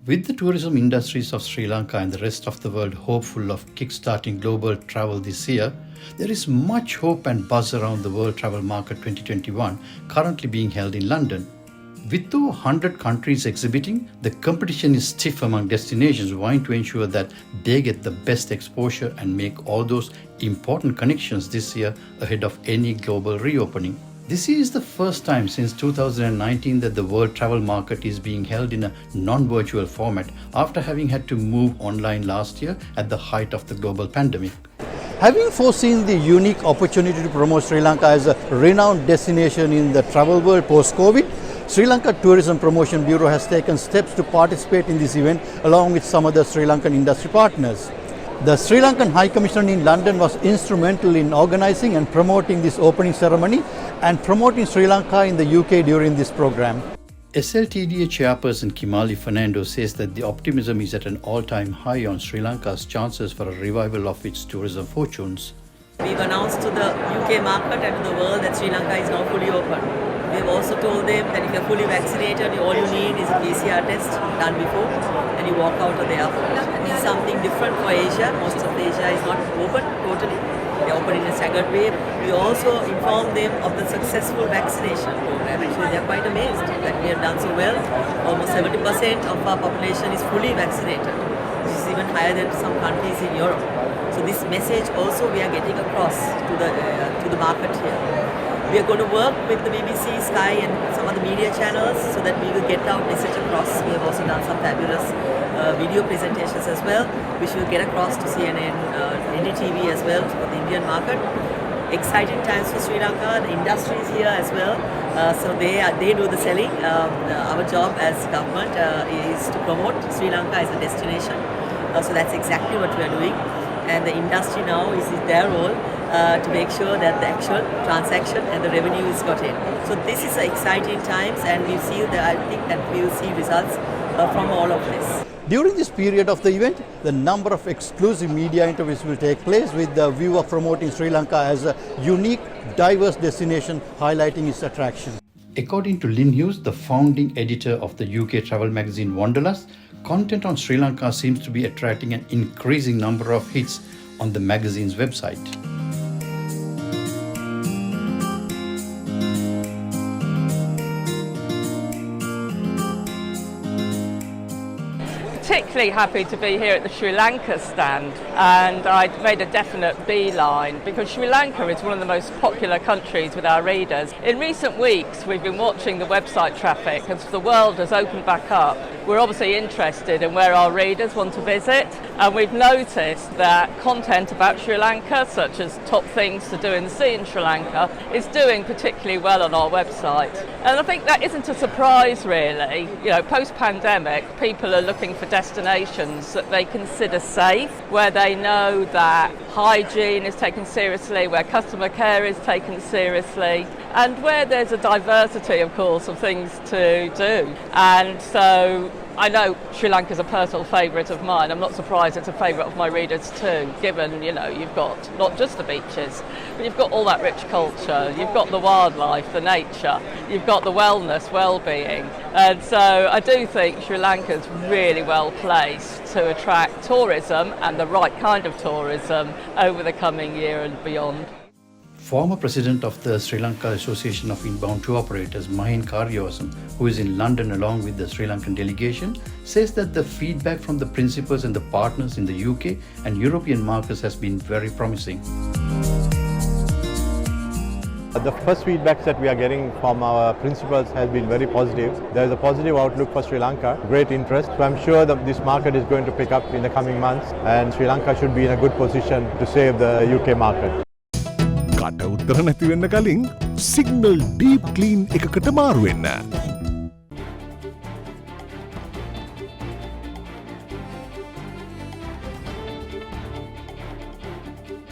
With the tourism industries of Sri Lanka and the rest of the world hopeful of kickstarting global travel this year, there is much hope and buzz around the World Travel Market 2021 currently being held in London. With 200 countries exhibiting, the competition is stiff among destinations vying to ensure that they get the best exposure and make all those important connections this year ahead of any global reopening. This is the first time since 2019 that the World Travel Market is being held in a non-virtual format after having had to move online last year at the height of the global pandemic. Having foreseen the unique opportunity to promote Sri Lanka as a renowned destination in the travel world post-COVID, Sri Lanka Tourism Promotion Bureau has taken steps to participate in this event along with some other Sri Lankan industry partners. The Sri Lankan High Commissioner in London was instrumental in organising and promoting this opening ceremony and promoting Sri Lanka in the UK during this program. SLTDA chairperson Kimali Fernando says that the optimism is at an all-time high on Sri Lanka's chances for a revival of its tourism fortunes. We've announced to the UK market and to the world that Sri Lanka is now fully open. We've also told them that if you're fully vaccinated, all you need is a PCR test done before and you walk out of the airport. This is something different for Asia. Most of Asia is not open totally. They're open in a staggered way. We also informed them of the successful vaccination program. Actually, they're quite amazed that we have done so well. Almost 70% of our population is fully vaccinated, which is even higher than some countries in Europe. So this message also we are getting across to the market here. We are going to work with the BBC, Sky and some other media channels so that we will get our message across. We have also done some fabulous video presentations as well, which will get across to CNN, NDTV as well for the Indian market. Exciting times for Sri Lanka, the industry is here as well. So they do the selling. Our job as government is to promote Sri Lanka as a destination. So that's exactly what we are doing. And the industry now is their role to make sure that the actual transaction and the revenue is got in. So this is exciting times, and we see that I think that we will see results from all of this. During this period of the event, the number of exclusive media interviews will take place with the view of promoting Sri Lanka as a unique, diverse destination, highlighting its attraction. According to Lynn Hughes, the founding editor of the UK travel magazine Wanderlust, content on Sri Lanka seems to be attracting an increasing number of hits on the magazine's website. Particularly happy to be here at the Sri Lanka stand, and I made a definite beeline because Sri Lanka is one of the most popular countries with our readers. In recent weeks we've been watching the website traffic as the world has opened back up. We're obviously interested in where our readers want to visit, and we've noticed that content about Sri Lanka, such as top things to do in the sea in Sri Lanka, is doing particularly well on our website. And I think that isn't a surprise really. You know, post-pandemic people are looking for destinations that they consider safe, where they know that hygiene is taken seriously, where customer care is taken seriously, and where there's a diversity, of course, of things to do. And so I know Sri Lanka is a personal favourite of mine. I'm not surprised it's a favourite of my readers too, given, you know, you've got not just the beaches, but you've got all that rich culture, you've got the wildlife, the nature, you've got the wellness, well-being. And so I do think Sri Lanka is really well placed to attract tourism, and the right kind of tourism, over the coming year and beyond. Former president of the Sri Lanka Association of Inbound Tour Operators, Mahin Karyawasam, who is in London along with the Sri Lankan delegation, says that the feedback from the principals and the partners in the UK and European markets has been very promising. The first feedbacks that we are getting from our principals has been very positive. There is a positive outlook for Sri Lanka, great interest. So I'm sure that this market is going to pick up in the coming months, and Sri Lanka should be in a good position to save the UK market. කට උත්තර නැති වෙන්න කලින් signal deep clean එකකට මාරු වෙන්න.